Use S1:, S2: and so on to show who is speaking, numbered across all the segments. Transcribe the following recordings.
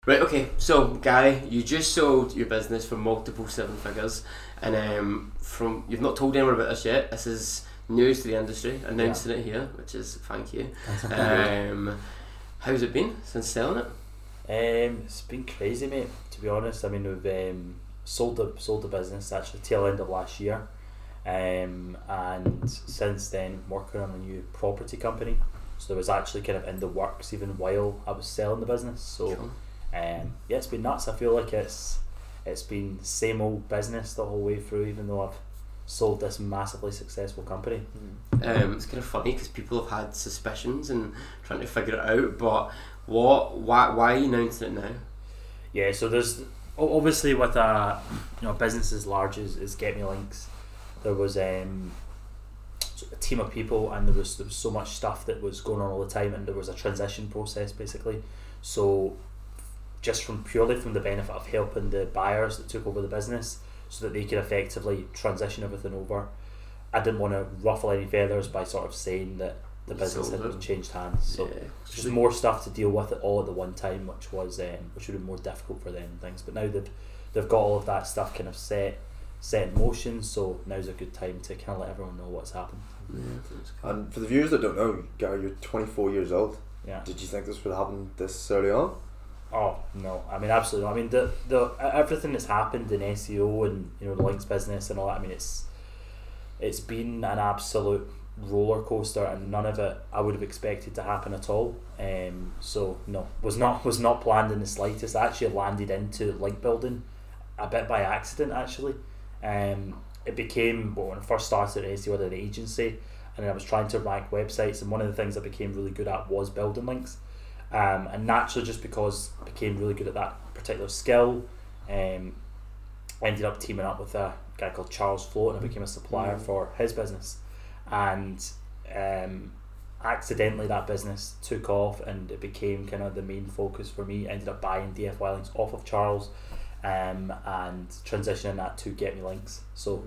S1: Right, okay, so Guy, you just sold your business for multiple seven figures, and you've not told anyone about this yet. This is news to the industry, announcing it here, which is thank you. How's it been since selling it?
S2: It's been crazy, mate, to be honest. I mean, we've sold the business actually tail end of last year, and since then working on a new property company. So there was actually kind of in the works even while I was selling the business. So
S1: Cool.
S2: yeah, it's been nuts. I feel like it's been same old business the whole way through, even though I've sold this massively successful company.
S1: It's kind of funny because people have had suspicions and trying to figure it out, but why are you announcing it now?
S2: Yeah, so there's obviously with a business as large as Get Me Links, there was a team of people, and there was so much stuff that was going on all the time, and there was a transition process basically. So just purely from the benefit of helping the buyers that took over the business so that they could effectively transition everything over, I didn't want to ruffle any feathers by sort of saying that the business had changed hands. So just more stuff to deal with it all at the one time, which would have been more difficult for them and things. But now they've got all of that stuff kind of set in motion, so now's a good time to kind of let everyone know what's happened.
S3: Yeah. And for the viewers that don't know, Gary, you're 24 years old.
S2: Yeah.
S3: Did you think this would happen this early on?
S2: Oh no! I mean, absolutely. I mean, the everything that's happened in SEO and the links business and all that. I mean, it's been an absolute roller coaster, and none of it I would have expected to happen at all. So no, was not planned in the slightest. I actually landed into link building a bit by accident actually. It became when I first started at SEO, I had an agency, and then I was trying to rank websites, and one of the things I became really good at was building links. And naturally, just because I became really good at that particular skill, ended up teaming up with a guy called Charles Float, and I became a supplier for his business. And accidentally that business took off, and it became kind of the main focus for me. I ended up buying DFY links off of Charles, and transitioning that to Get Me Links. So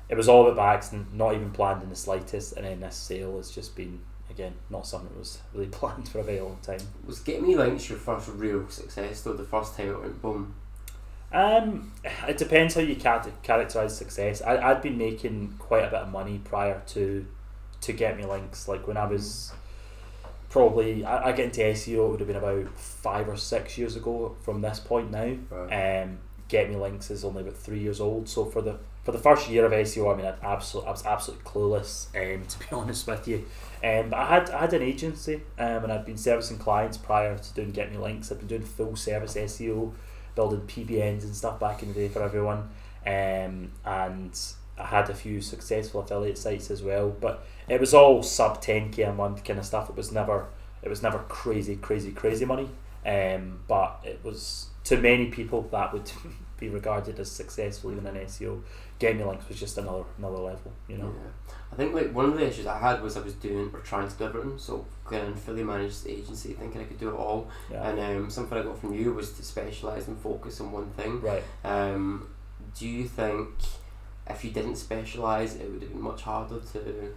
S2: it was all a bit by accident, not even planned in the slightest, and then this sale has just been, again, not something that was really planned for a very long time.
S1: Was Get Me Links your first real success though, the first time it went boom?
S2: It depends how you characterise success. I'd been making quite a bit of money prior to Get Me Links. Like when I was probably, I get into SEO, it would have been about 5 or 6 years ago from this point now. Right. Get Me Links is only about 3 years old. So for the first year of SEO, I mean, I was absolutely clueless, to be honest with you. But I had an agency, and I'd been servicing clients prior to doing Get Me Links. I'd been doing full service SEO, building PBNs and stuff back in the day for everyone. And I had a few successful affiliate sites as well, but it was all sub 10k a month kind of stuff. It was never crazy money. But it was, to many people, that would be regarded as successful even in SEO. Get Me Links was just another level, Yeah.
S1: I think like one of the issues I had was I was trying to do everything, so going and fully managed the agency, thinking I could do it all. Yeah. And something I got from you was to specialise and focus on one thing.
S2: Right.
S1: Do you think if you didn't specialise, it would have been much harder to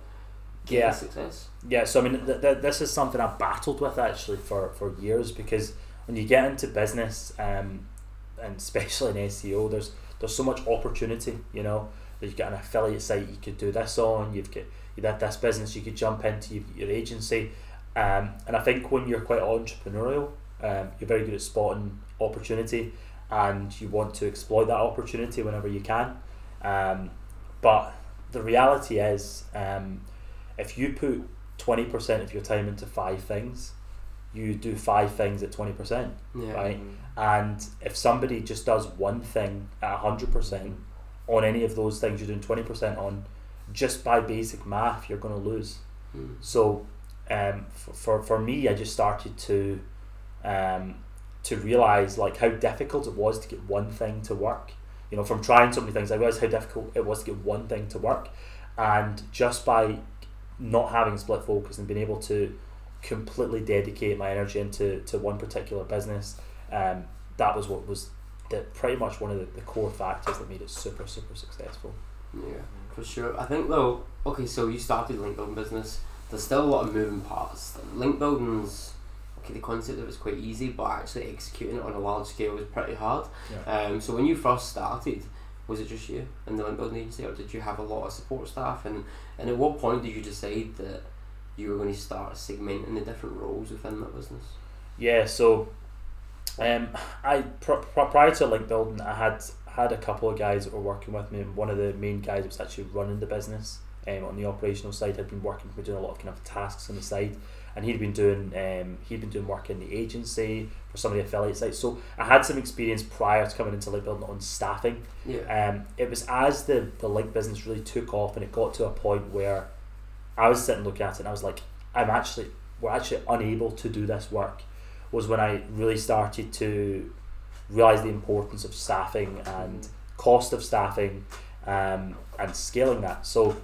S1: get success? Yeah.
S2: So I mean, this is something I've battled with actually for years, because when you get into business, and especially in SEO, there's so much opportunity. You've got an affiliate site you could do this on, you've got this business you could jump into, you've got your agency, and I think when you're quite entrepreneurial, you're very good at spotting opportunity, and you want to exploit that opportunity whenever you can. But the reality is, if you put 20% of your time into 5 things, you do 5 things at 20%, right? And if somebody just does one thing at 100%, on any of those things you're doing 20% on, just by basic math, you're going to lose. So for me, I just started to realise like how difficult it was to get one thing to work. From trying so many things, I realised how difficult it was to get one thing to work, and just by not having split focus and being able to completely dedicate my energy into one particular business, that was what was pretty much one of the core factors that made it super successful.
S1: Yeah, for sure. I think though, okay, so you started link building business. There's still a lot of moving parts. Link building's the concept of it's quite easy, but actually executing it on a large scale is pretty hard.
S2: Yeah.
S1: So when you first started, was it just you in the link building agency, or did you have a lot of support staff? And at what point did you decide that you were going to start segmenting the different roles within that business?
S2: Yeah, so prior to link building, I had a couple of guys that were working with me, and one of the main guys was actually running the business on the operational side. Had been working, doing a lot of kind of tasks on the side, and he'd been doing work in the agency for some of the affiliate sites. So I had some experience prior to coming into link building on staffing.
S1: Yeah.
S2: It was as the link business really took off, and it got to a point where I was sitting looking at it, and I was like, we're actually unable to do this work. Was when I really started to realise the importance of staffing and cost of staffing, and scaling that. So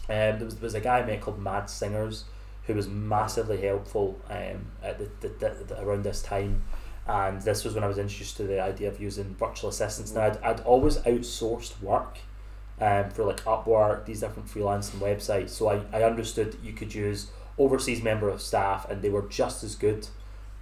S2: there was a guy I met called Mad Singers, who was massively helpful at the around this time, and this was when I was introduced to the idea of using virtual assistants. Now I'd always outsourced work for like Upwork, these different freelancing websites, so I understood that you could use overseas member of staff and they were just as good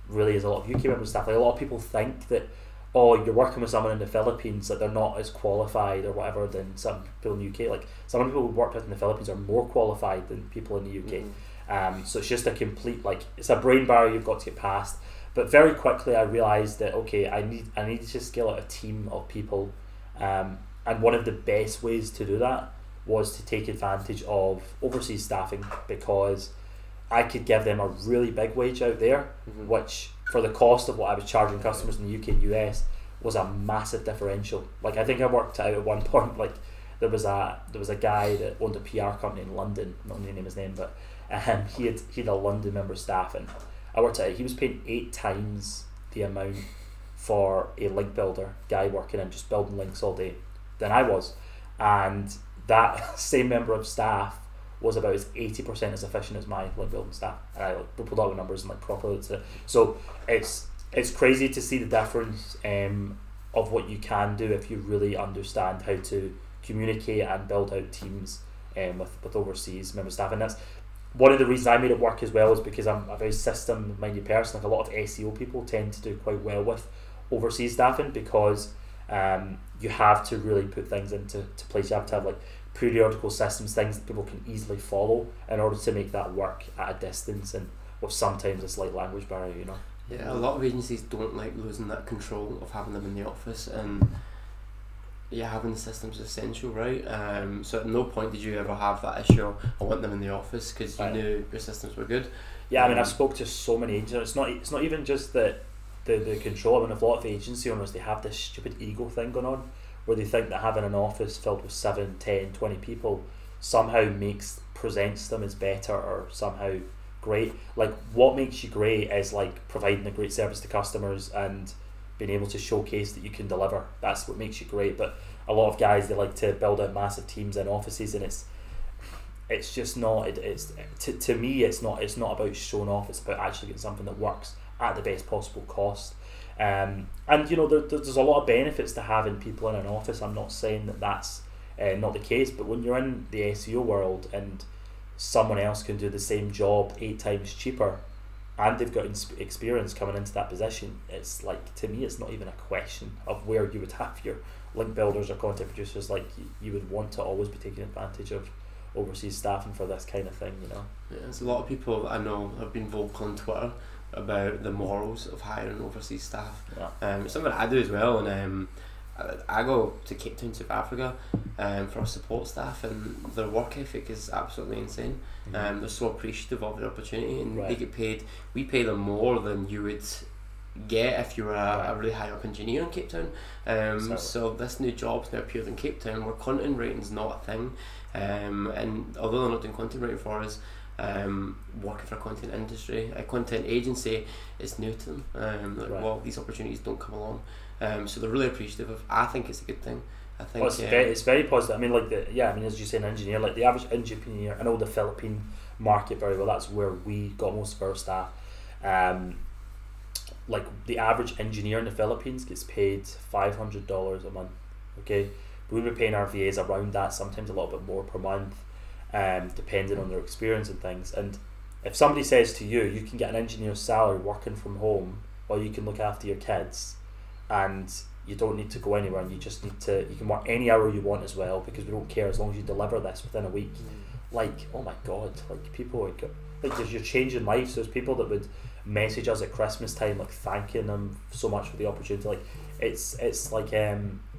S2: really as a lot of UK member of staff. Like, a lot of people think that, oh, you're working with someone in the Philippines, that they're not as qualified or whatever than some people in the UK. Like, some people who worked with in the Philippines are more qualified than people in the UK. So it's just a complete, like, it's a brain barrier you've got to get past. But very quickly I realised that, okay, I need to scale out a team of people, and one of the best ways to do that was to take advantage of overseas staffing, because I could give them a really big wage out there, which for the cost of what I was charging customers in the UK and US was a massive differential. Like, I think I worked out at one point, like, there was a guy that owned a PR company in London, I'm not going to name his name, but he had a London member of staff, and I worked out he was paying 8 times the amount for a link builder guy working in just building links all day than I was, and that same member of staff was about 80% as efficient as my link building staff. And I pulled out the numbers and like properly looked at it. So it's crazy to see the difference of what you can do if you really understand how to communicate and build out teams with overseas member staff. And that's one of the reasons I made it work as well, is because I'm a very system minded person. Like, a lot of SEO people tend to do quite well with overseas staffing, because you have to really put things into place. You have to have like periodical systems, things that people can easily follow in order to make that work at a distance and with sometimes a slight language barrier, you know.
S1: Yeah, a lot of agencies don't like losing that control of having them in the office, and yeah, having the systems is essential, right? So at no point did you ever have that issue, I want them in the office, because you knew your systems were good.
S2: Yeah, I mean, I've spoke to so many agents. It's not even just that the control. I mean, a lot of agency owners, they have this stupid ego thing going on, where they think that having an office filled with 7, 10, 20 people somehow presents them as better or somehow great. Like, what makes you great is like providing a great service to customers and being able to showcase that you can deliver. That's what makes you great. But a lot of guys, they like to build out massive teams in offices, and it's just not. To me, it's not about showing off. It's about actually getting something that works at the best possible cost. And you know, there's a lot of benefits to having people in an office. I'm not saying that that's not the case, but when you're in the SEO world and someone else can do the same job 8 times cheaper, and they've got experience coming into that position, it's like, to me, it's not even a question of where you would have your link builders or content producers. Like, you would want to always be taking advantage of overseas staffing for this kind of thing, you know.
S1: Yeah, there's a lot of people I know have been vocal on Twitter about the morals of hiring overseas staff. It's something I do as well, and I go to Cape Town, South Africa, for our support staff, and their work ethic is absolutely insane. They're so appreciative of the opportunity, and they get paid. We pay them more than you would get if you were a really high up engineer in Cape Town. So this new job's now appeared in Cape Town, where content writing's not a thing, and although they're not doing content writing for us, working for a content industry, a content agency, is new to them. Well, these opportunities don't come along, so they're really appreciative of. I think it's a good thing. I think
S2: it's very positive. I mean, like as you say, an engineer, like the average engineer, I know the Philippine market very well. That's where we got most of our staff. Like, the average engineer in the Philippines gets paid $500 a month. Okay, but we were paying our VAs around that, sometimes a little bit more per month, depending on their experience and things. And if somebody says to you, you can get an engineer's salary working from home, or you can look after your kids, and you don't need to go anywhere, and you just need to, you can work any hour you want as well, because we don't care as long as you deliver this within a week. Like, oh my god, like people would go, like you're changing lives. There's people that would message us at Christmas time, like thanking them so much for the opportunity. Like it's like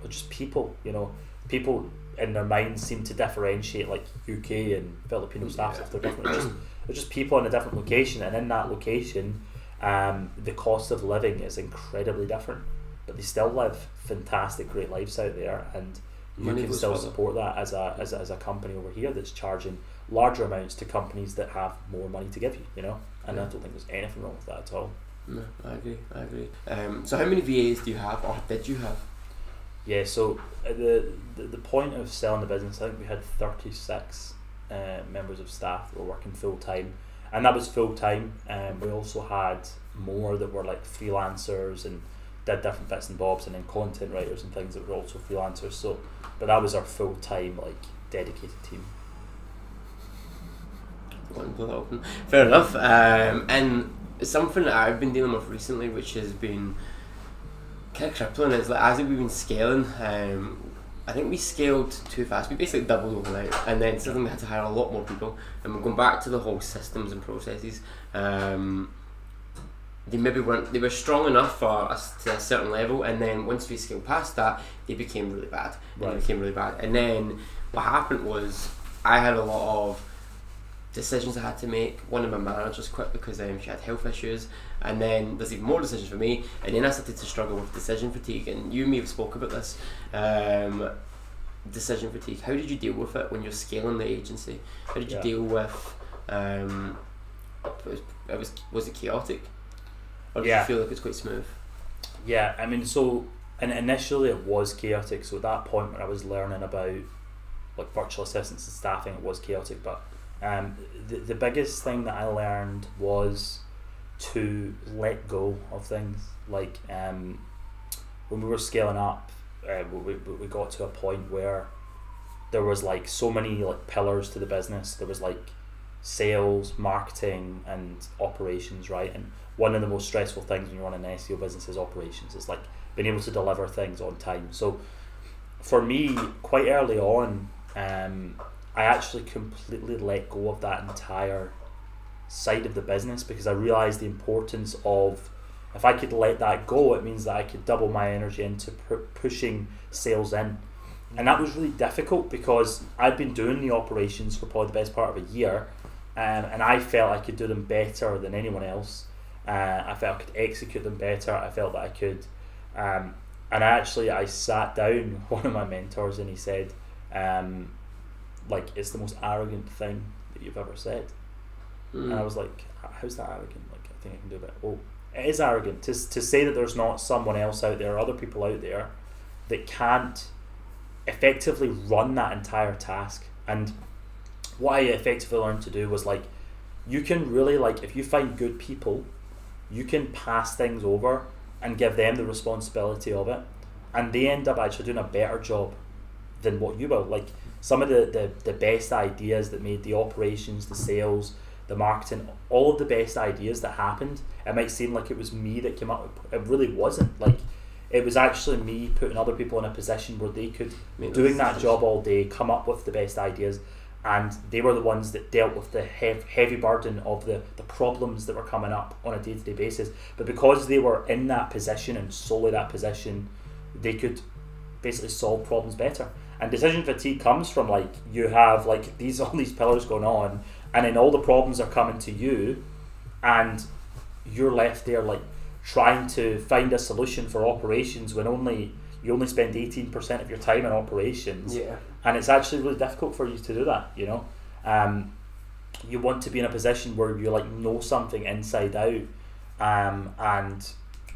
S2: just people, you know, people in their minds seem to differentiate like UK and Filipino staff if they're different. They're just people in a different location, and in that location, the cost of living is incredibly different, but they still live fantastic, great lives out there, and you can still support that as a company over here that's charging larger amounts to companies that have more money to give you, you know. And I don't think there's anything wrong with that at all.
S1: No, I agree. So how many VAs do you have, or did you have?
S2: Yeah, so at the point of selling the business, I think we had 36 members of staff that were working full time, and that was full time. We also had more that were like freelancers and did different bits and bobs, and then content writers and things that were also freelancers. So, but that was our full time, like dedicated team.
S1: Fair enough. And something that I've been dealing with recently, which has been kind of crippling, is like as we've been scaling, I think we scaled too fast. We basically doubled overnight, and then suddenly we had to hire a lot more people. And we're going back to the whole systems and processes. They maybe weren't. They were strong enough for us to a certain level, and then once we scaled past that, they became really bad.
S2: Right.
S1: They became really bad. And then what happened was I had a lot of decisions I had to make. One of my managers quit because she had health issues, and then there's even more decisions for me, and then I started to struggle with decision fatigue. And you and me have spoke about this, decision fatigue. How did you deal with it when you're scaling the agency? How did you deal with was it chaotic, or did you feel like it's quite smooth?
S2: Yeah, I mean, so and initially it was chaotic. So at that point when I was learning about like virtual assistants and staffing, it was chaotic, but the biggest thing that I learned was to let go of things. Like when we were scaling up, we got to a point where there was like so many like pillars to the business. There was like sales, marketing, and operations, right? And one of the most stressful things when you run an SEO business is operations. It's like being able to deliver things on time. So for me, quite early on, I actually completely let go of that entire side of the business, because I realised the importance of, if I could let that go, it means that I could double my energy into pushing sales in. And that was really difficult because I'd been doing the operations for probably the best part of a year, and I felt I could do them better than anyone else. I felt I could execute them better. I felt that I could. And I sat down with one of my mentors, and he said, like, it's the most arrogant thing that you've ever said. And I was like, how's that arrogant? Like, I think I can do it. Well, it is arrogant to say that there's not someone else out there, other people out there that can't effectively run that entire task. And what I effectively learned to do was, like, you can really, like, if you find good people, you can pass things over and give them the responsibility of it, and they end up actually doing a better job than what you will. Like, some of the best ideas that made the operations, the sales, the marketing, all of the best ideas that happened, it might seem like it was me that came up with, it really wasn't. Like, it was actually me putting other people in a position where they could, doing that job all day, come up with the best ideas, and they were the ones that dealt with the heavy burden of the problems that were coming up on a day-to-day basis. But because they were in that position, and solely that position, they could basically solve problems better. And decision fatigue comes from, like, you have like all these pillars going on, and then all the problems are coming to you, and you're left there like trying to find a solution for operations when you only spend 18% of your time in operations.
S1: Yeah.
S2: And it's actually really difficult for you to do that, you know. You want to be in a position where you like know something inside out, and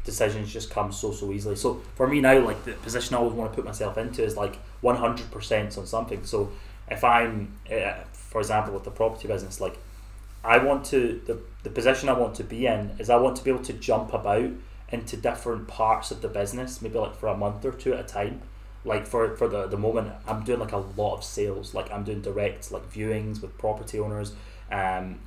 S2: decisions just come so easily. So for me now, like, the position I always want to put myself into is like 100% on something. So if I'm, for example, with the property business, like, I want to, the position I want to be in is I want to be able to jump about into different parts of the business, maybe like for a month or two at a time. Like for the moment, I'm doing like a lot of sales. Like, I'm doing direct like viewings with property owners,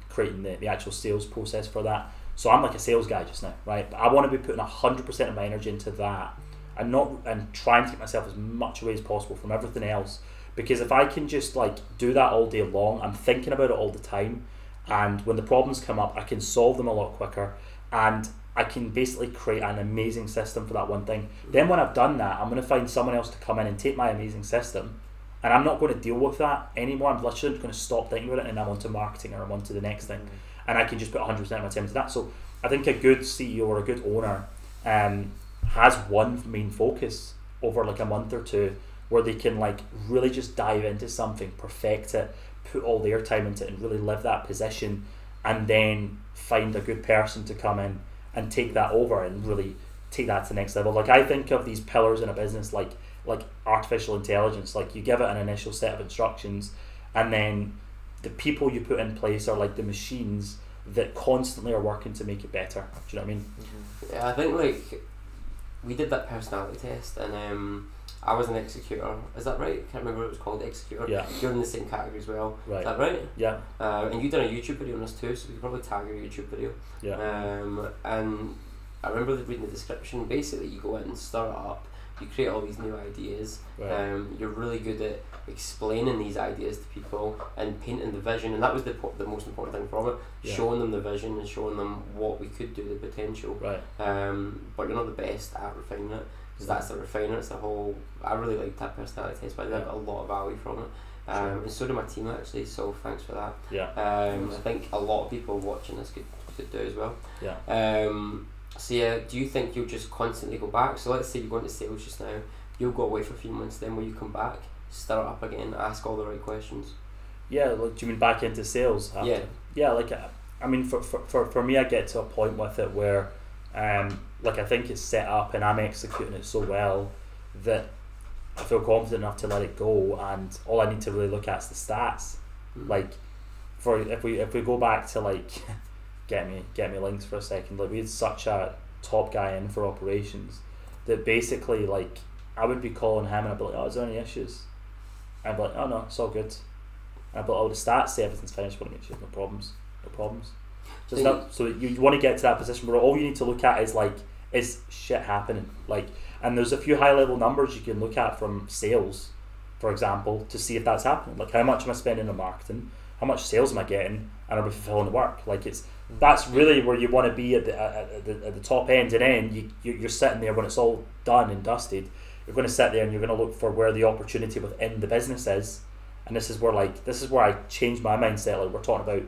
S2: creating the actual sales process for that. So I'm like a sales guy just now, right? But I want to be putting 100% of my energy into that, and try and take myself as much away as possible from everything else. Because if I can just like do that all day long, I'm thinking about it all the time, and when the problems come up, I can solve them a lot quicker, and I can basically create an amazing system for that one thing. Then when I've done that, I'm going to find someone else to come in and take my amazing system, and I'm not going to deal with that anymore. I'm literally going to stop thinking about it, and I'm onto marketing, or I'm onto the next thing, and I can just put 100% of my time into that. So I think a good CEO or a good owner has one main focus over like a month or two, where they can like really just dive into something, perfect it, put all their time into it, and really live that position, and then find a good person to come in and take that over and really take that to the next level. Like I think of these pillars in a business like artificial intelligence. Like you give it an initial set of instructions, and then the people you put in place are like the machines that constantly are working to make it better. Do you know what I mean?
S1: Yeah, I think like we did that personality test, and I was an executor. Is that right? I can't remember what it was called, executor.
S2: Yeah.
S1: You're in the same category as well.
S2: Right.
S1: Is that right?
S2: Yeah.
S1: And you done a YouTube video on this too, so we could probably tag your YouTube video.
S2: Yeah.
S1: And I remember reading the description. Basically, you go in and stir it up. You create all these new ideas.
S2: Right.
S1: You're really good at explaining these ideas to people and painting the vision, and that was the most important thing from it.
S2: Yeah.
S1: Showing them the vision and showing them what we could do, the potential.
S2: Right.
S1: But you're not the best at refining it. Because that's the refiner, it's the whole. I really liked that personality test, but I got a lot of value from it. And so did my team actually, so thanks for that.
S2: Yeah.
S1: I think a lot of people watching this could do as well.
S2: Yeah.
S1: So yeah, do you think you'll just constantly go back? So let's say you go into sales just now, you'll go away for a few months, then will you come back, stir it up again, ask all the right questions?
S2: Yeah, like, do you mean back into sales after?
S1: Yeah.
S2: Yeah, like I mean for me, I get to a point with it where like I think it's set up and I'm executing it so well that I feel confident enough to let it go, and all I need to really look at is the stats. Like if we go back to like get me links for a second, like we had such a top guy in for operations that basically like I would be calling him and I'd be like, oh, is there any issues? I'd be like, oh no, it's all good. And I'd be like, oh, the stats say everything's finished, want to make sure no problems. So you want to get to that position where all you need to look at is like, is shit happening? Like, and there's a few high level numbers you can look at from sales, for example, to see if that's happening. Like, how much am I spending on marketing? How much sales am I getting? And are we fulfilling the work? Like, that's really where you want to be at the top end. And then you're sitting there when it's all done and dusted. You're going to sit there and you're going to look for where the opportunity within the business is. And this is where I changed my mindset. Like, we're talking about,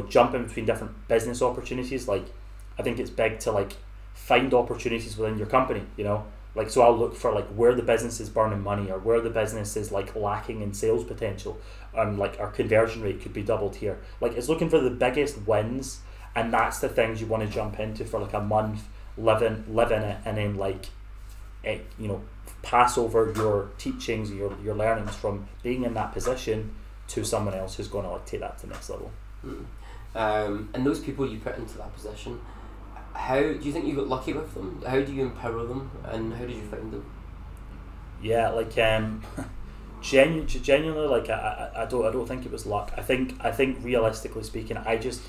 S2: jumping between different business opportunities. Like, I think it's big to like find opportunities within your company. Like, so I'll look for like where the business is burning money, or where the business is like lacking in sales potential, and like our conversion rate could be doubled here. Like, it's looking for the biggest wins, and that's the things you want to jump into for like a month, live in it, and then like, pass over your teachings, your learnings from being in that position to someone else who's going to like take that to the next level.
S1: And those people you put into that position, how do you think you got lucky with them? How do you empower them, and how did you find them?
S2: Yeah, like genuinely, like I don't think it was luck. I think realistically speaking, I just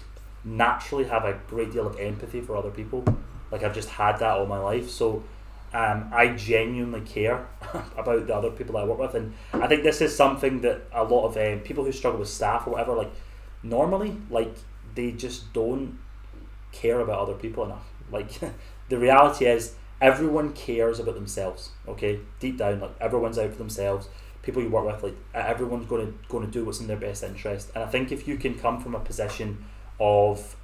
S2: naturally have a great deal of empathy for other people. Like, I've just had that all my life, so I genuinely care about the other people I work with, and I think this is something that a lot of people who struggle with staff or whatever, like, normally, like, they just don't care about other people enough. Like, the reality is everyone cares about themselves, okay? Deep down, like, everyone's out for themselves. People you work with, like, everyone's going to do what's in their best interest. And I think if you can come from a position of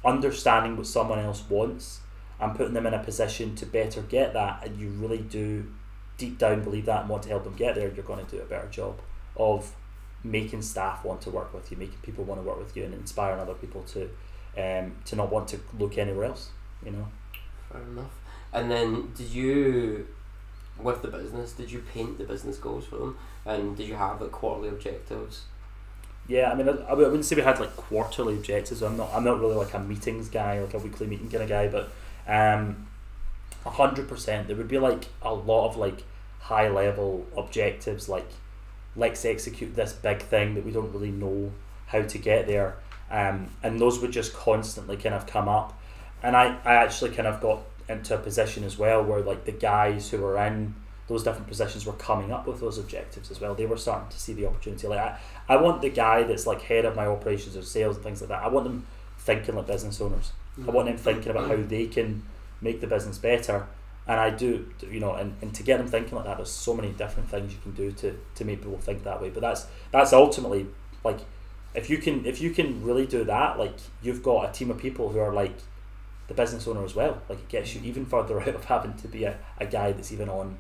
S2: understanding what someone else wants and putting them in a position to better get that, and you really do deep down believe that and want to help them get there, you're going to do a better job of making staff want to work with you, making people want to work with you, and inspiring other people to not want to look anywhere else.
S1: Fair enough. And then with the business, did you paint the business goals for them, and did you have like quarterly objectives?
S2: Yeah, I mean, I wouldn't say we had like quarterly objectives. I'm not really like a meetings guy, like a weekly meeting kind of guy, but 100% there would be like a lot of like high level objectives, like, let's execute this big thing that we don't really know how to get there, and those would just constantly kind of come up, and I actually kind of got into a position as well where like the guys who were in those different positions were coming up with those objectives as well. They were starting to see the opportunity. Like I want the guy that's like head of my operations or sales and things like that, I want them thinking like business owners. I want them thinking about how they can make the business better. And I do, and to get them thinking like that, there's so many different things you can do to make people think that way. But that's ultimately, like, if you can really do that, like, you've got a team of people who are like the business owner as well. Like, it gets you even further out of having to be a guy that's even on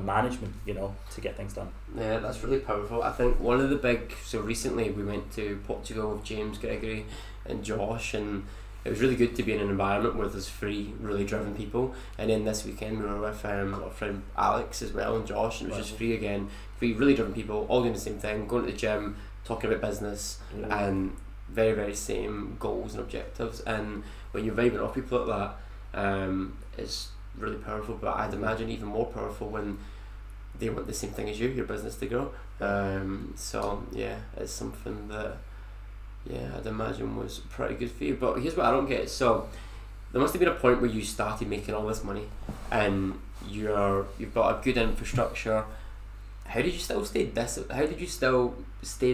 S2: management, to get things done.
S1: Yeah, that's really powerful. I think one of the so recently we went to Portugal with James, Gregory and Josh, and it was really good to be in an environment where there's three really driven people. And then this weekend we were with our friend Alex as well and Josh, and it was just three really driven people, all doing the same thing, going to the gym, talking about business, and very, very same goals and objectives. And when you're vibing off people like that, it's really powerful. But I'd imagine even more powerful when they want the same thing as you, your business to grow. So yeah, it's something that I'd imagine was pretty good for you. But here's what I don't get. So there must have been a point where you started making all this money and you've got a good infrastructure. How did you still stay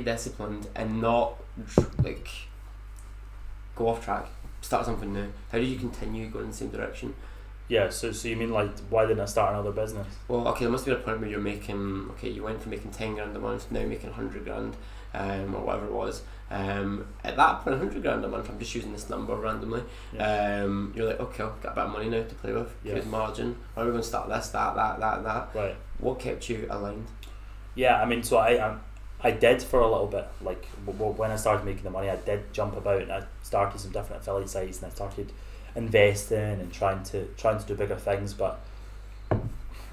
S1: disciplined and not like go off track, start something new? How did you continue going in the same direction?
S2: Yeah, so you mean like why didn't I start another business?
S1: Well, okay, there must be a point where you're making, you went from making 10 grand a month, now making 100 grand, or whatever it was. At that point, 100 grand a month, I'm just using this number randomly. You're like, okay, I've got a bit of money now to play with, good margin. How are we going to start this, that? Right. What kept you aligned?
S2: Yeah, I mean, so I did for a little bit. Like when I started making the money, I did jump about and I started some different affiliate sites and I started investing and trying to do bigger things, but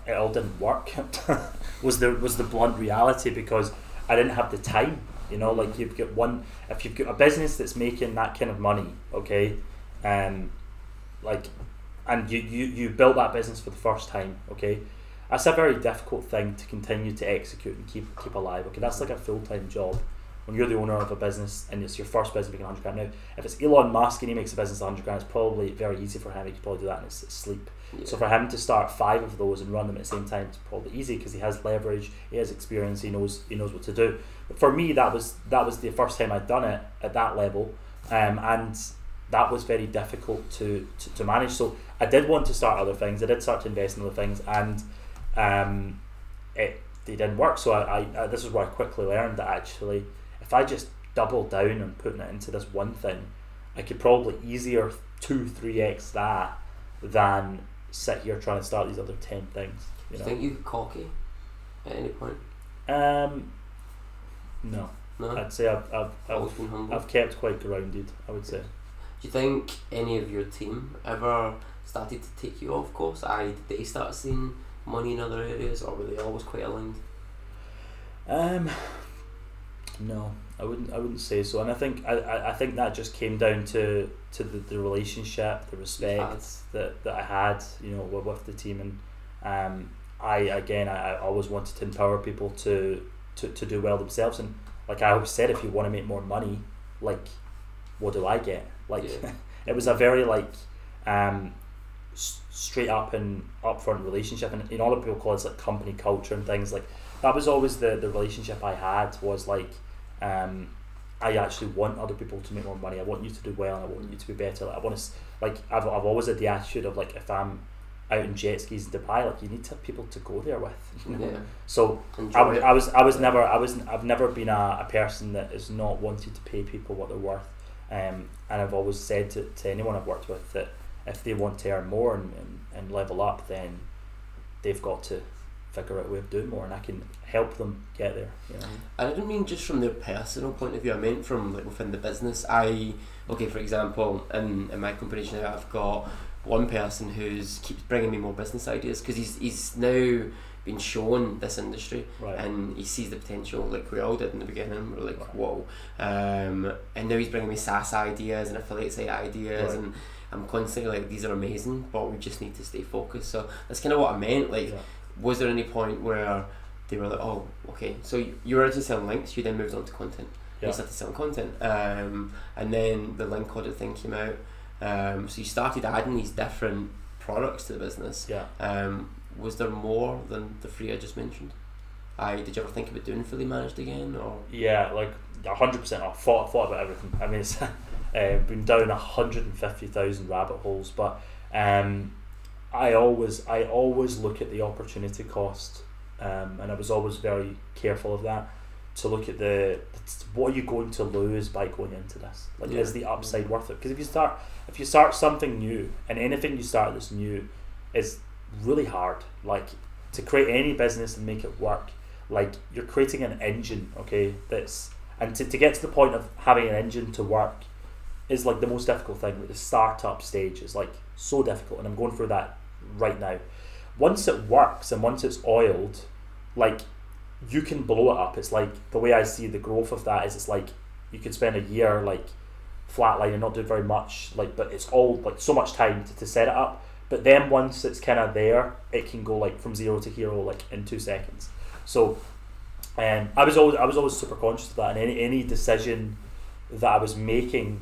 S2: it all didn't work. was the blunt reality, because I didn't have the time. Like if you've got a business that's making that kind of money, okay, and you built that business for the first time, okay, that's a very difficult thing to continue to execute and keep alive. Okay, that's like a full-time job. When you're the owner of a business and it's your first business making 100 grand. Now, if it's Elon Musk and he makes a business 100 grand, it's probably very easy for him. He could probably do that in his sleep. Yeah. So for him to start 5 of those and run them at the same time, it's probably easy because he has leverage, he has experience, he knows what to do. But for me, that was the first time I'd done it at that level, and that was very difficult to manage. So I did want to start other things. I did start to invest in other things, and they didn't work. So I this is where I quickly learned that actually, if I just double down on putting it into this one thing, I could probably easier 2-3x that than sit here trying to start these other 10 things.
S1: Do you think you could cocky at any point?
S2: No. I'd say I've kept quite grounded, I would say.
S1: Do you think any of your team ever started to take you off course? Did they start seeing money in other areas, or were they always quite aligned?
S2: No, I wouldn't say so, and I think that just came down to the relationship, the respect that I had, with the team, and I always wanted to empower people to do well themselves, and like I always said, if you want to make more money, like, what do I get? Like, it was a very straight up and upfront relationship, and other people call it like company culture and things like that. Was always the relationship I had, was like, I actually want other people to make more money. I want you to do well, and I want you to be better. Like, I want to, I've always had the attitude of like, if I'm out in jet skis in Dubai, like, you need to have people to go there with.
S1: Yeah.
S2: So I've never been a person that is not wanted to pay people what they're worth. And I've always said to anyone I've worked with that if they want to earn more and level up, then they've got to figure out a way of doing more, and I can help them get there.
S1: I didn't mean just from their personal point of view. I meant from like within the business. For example, in my company now, I've got one person who's keeps bringing me more business ideas because he's now been shown this industry, right, and he sees the potential, like we all did in the beginning. We're like, right, whoa, and now he's bringing me SaaS ideas and affiliate site ideas, right, and I'm constantly like, these are amazing, but we just need to stay focused. So that's kind of what I meant. Like, was there any point where they were like, oh, okay, so you were originally selling links, you then moved on to content, and you started selling content. And then the link audit thing came out. So you started adding these different products to the business. Was there more than the three I just mentioned? Did you ever think about doing fully managed again, or?
S2: Yeah, like 100%. I thought about everything. I mean, it's been down 150,000 rabbit holes, but I always look at the opportunity cost, and I was always very careful of that, to look at what are you going to lose by going into this? Like, is the upside worth it? Because if you start something new, and anything you start that's new is really hard. Like, to create any business and make it work, like, you're creating an engine, okay? And to get to the point of having an engine to work is like the most difficult thing. Like, the startup stage is like so difficult, and I'm going through that right now. Once it works and once it's oiled, like, you can blow it up. It's like, the way I see the growth of that is, it's like you could spend a year like flatline and not do very much, like, but it's all like so much time to set it up. But then once it's kind of there, it can go like from zero to hero like in 2 seconds. So I was always super conscious of that, and any decision that I was making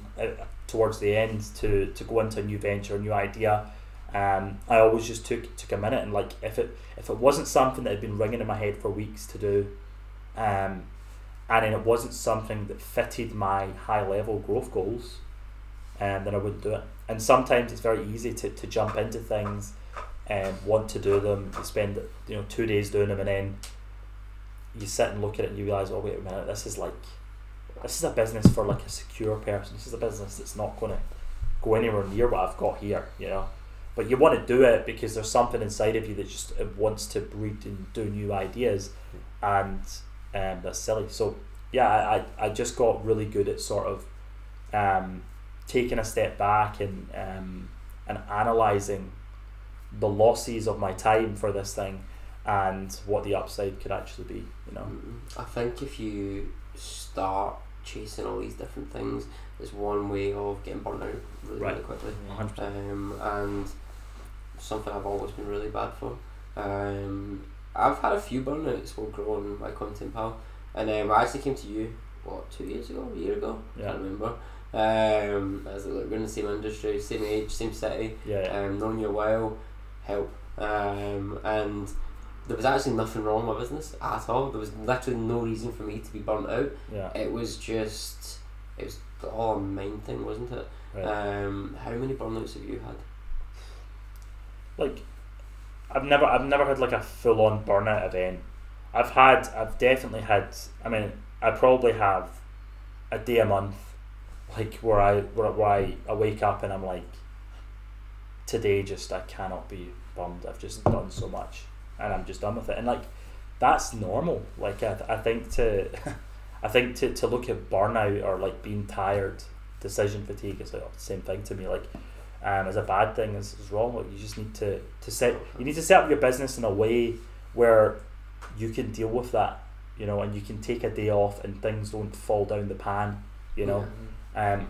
S2: towards the end to go into a new venture, a new idea, I always just took a minute, and like, if it wasn't something that had been ringing in my head for weeks to do, and then it wasn't something that fitted my high level growth goals, then I wouldn't do it. And sometimes it's very easy to jump into things and want to do them. You spend 2 days doing them, and then you sit and look at it and you realise, oh wait a minute, this is a business for like a secure person. This is a business that's not going to go anywhere near what I've got here, But you want to do it because there's something inside of you that just wants to breed and do new ideas, and that's silly. So yeah, I just got really good at sort of taking a step back and analysing the losses of my time for this thing and what the upside could actually be.
S1: I think if you start chasing all these different things, there's one way of getting burnt out really quickly.
S2: 100%.
S1: And something I've always been really bad for. I've had a few burnouts while growing my content, pal, and I actually came to you 2 years ago, a year ago, I can't remember. As we're in the same industry, same age, same city, known you a while, help, and there was actually nothing wrong with my business at all. There was literally no reason for me to be burnt out. It was all a mind thing, wasn't it? How many burnouts have you had?
S2: Like, I've never had like a full on burnout event. I've definitely had. I mean, I probably have a day a month, like where I wake up and I'm like, today I cannot be bummed. I've just done so much and I'm just done with it. And like, that's normal. Like, I think to look at burnout or like being tired, decision fatigue is like the same thing to me. Like, as a bad thing is wrong. Like, you just need to set up your business in a way where you can deal with that, and you can take a day off and things don't fall down the pan,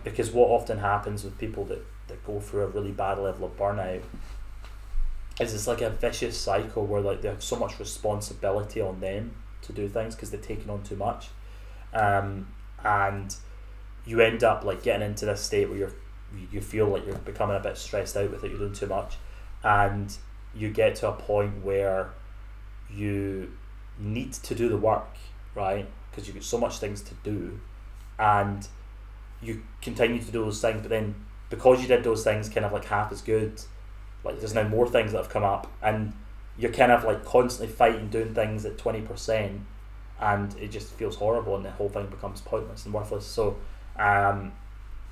S2: because what often happens with people that go through a really bad level of burnout is it's like a vicious cycle where like they have so much responsibility on them to do things because they're taking on too much, and you end up like getting into this state where you feel like you're becoming a bit stressed out with it, you're doing too much, and you get to a point where you need to do the work, right? Because you've got so much things to do, and you continue to do those things, but then because you did those things kind of like half as good, like there's now more things that have come up, and you're kind of like constantly fighting doing things at 20%, and it just feels horrible, and the whole thing becomes pointless and worthless. So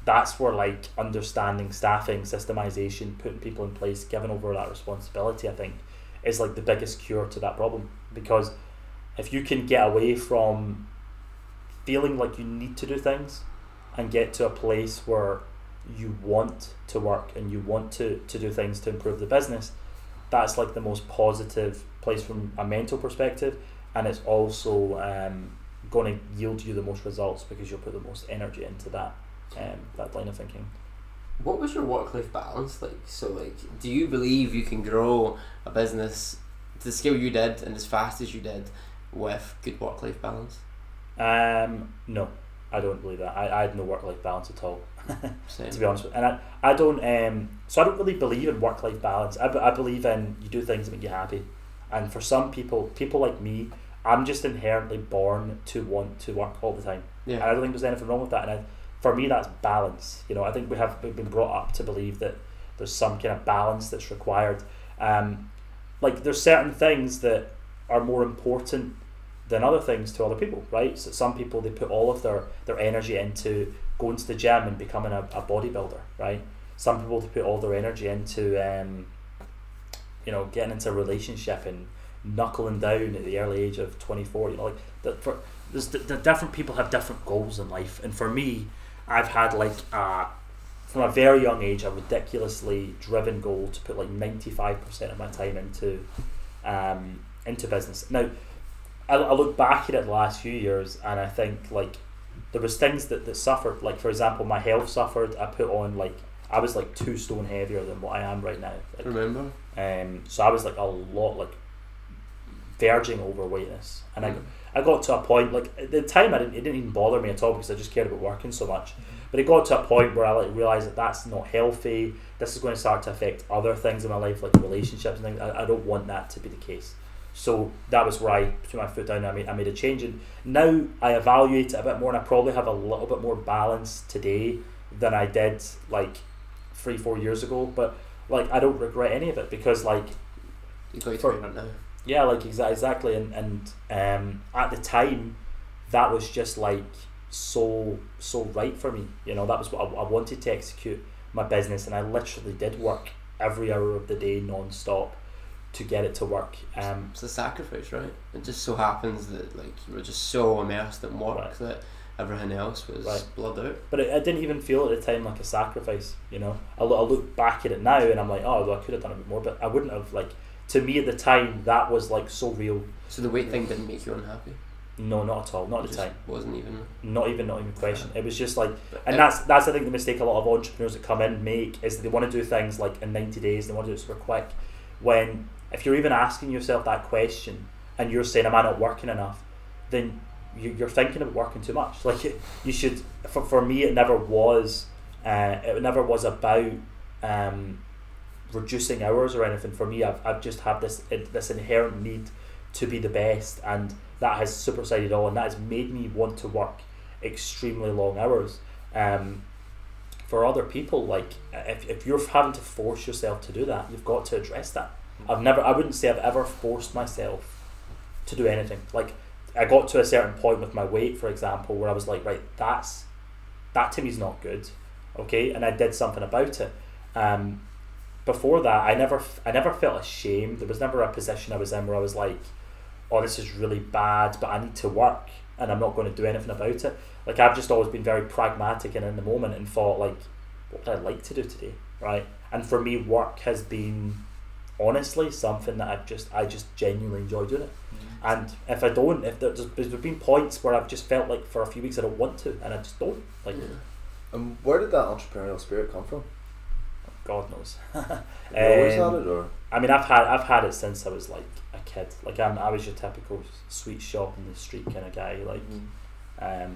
S2: that's where like understanding staffing, systemization, putting people in place, giving over that responsibility, I think, is like the biggest cure to that problem. Because if you can get away from feeling like you need to do things and get to a place where you want to work and you want to do things to improve the business, that's like the most positive place from a mental perspective, and it's also going to yield you the most results because you'll put the most energy into that line of thinking.
S1: What was your work-life balance like? So like, do you believe you can grow a business to the scale you did and as fast as you did with good work-life balance?
S2: No. I don't believe that. I had no work-life balance at all,
S1: Same.
S2: to be honest with you. And I don't, so I don't really believe in work-life balance. I believe in you do things that make you happy. And for some people like me, I'm just inherently born to want to work all the time.
S1: Yeah.
S2: And I don't think there's anything wrong with that. And for me, that's balance. You know, I think we've been brought up to believe that there's some kind of balance that's required. Like there's certain things that are more important than other things to other people, right? So some people, they put all of their energy into going to the gym and becoming a bodybuilder, right? Some people, they put all their energy into you know, getting into a relationship and knuckling down at the early age of 24. You know, like the different people have different goals in life, and for me, I've had like from a very young age a ridiculously driven goal to put like 95% of my time into business. Now, I look back at it the last few years, and I think like there was things that suffered. Like for example, my health suffered. I was like 2 stone heavier than what I am right now. Like,
S1: Remember?
S2: So I was like a lot, like verging overweightness, and I got to a point, like at the time it didn't even bother me at all because I just cared about working so much. But it got to a point where I like realised that that's not healthy. This is going to start to affect other things in my life, like relationships and things. I don't want that to be the case. So that was where I put my foot down. I made a change, and now I evaluate it a bit more, and I probably have a little bit more balance today than I did like 3-4 years ago. But like I don't regret any of it because like
S1: You got your right now.
S2: yeah, like exactly, and at the time that was just like so right for me. You know, that was what I wanted to execute my business, and I literally did work every hour of the day non-stop to get it to work.
S1: It's a sacrifice, right? It just so happens that like you were just so immersed in work
S2: Right.
S1: that everything else was blood out.
S2: But I didn't even feel at the time like a sacrifice, you know. I look back at it now and I'm like, oh, well, I could have done a bit more, but I wouldn't have. Like, to me at the time, that was like so real.
S1: So the weight thing didn't make you unhappy?
S2: No, not at all. Not
S1: It
S2: at the
S1: just
S2: time.
S1: wasn't even.
S2: Not even question. It was just like,
S1: But
S2: and that's I think the mistake a lot of entrepreneurs that come in make is that they want to do things like in 90 days. They want to do it super quick. When if you're even asking yourself that question and you're saying, am I not working enough? Then you're thinking about working too much. Like you should. For me, it never was. It never was about reducing hours or anything. For me, I've just had this inherent need to be the best, and that has superseded all, and that has made me want to work extremely long hours. For other people, like if you're having to force yourself to do that, you've got to address that. I wouldn't say I've ever forced myself to do anything. Like I got to a certain point with my weight, for example, where I was like, right, that to me is not good, okay, and I did something about it. Before that, I never felt ashamed. There was never a position I was in where I was like, oh, this is really bad, but I need to work and I'm not going to do anything about it. Like I've just always been very pragmatic and in the moment and thought like, what would I like to do today, right? And for me, work has been honestly something that I just genuinely enjoy doing it. And if I don't, if there's been points where I've just felt like for a few weeks I don't want to, and I just don't. Like,
S3: where did that entrepreneurial spirit come from?
S2: God knows.
S3: Have you always had it, or?
S2: I mean, I've had it since I was like a kid. Like I was your typical sweet shop in the street kind of guy. Like, I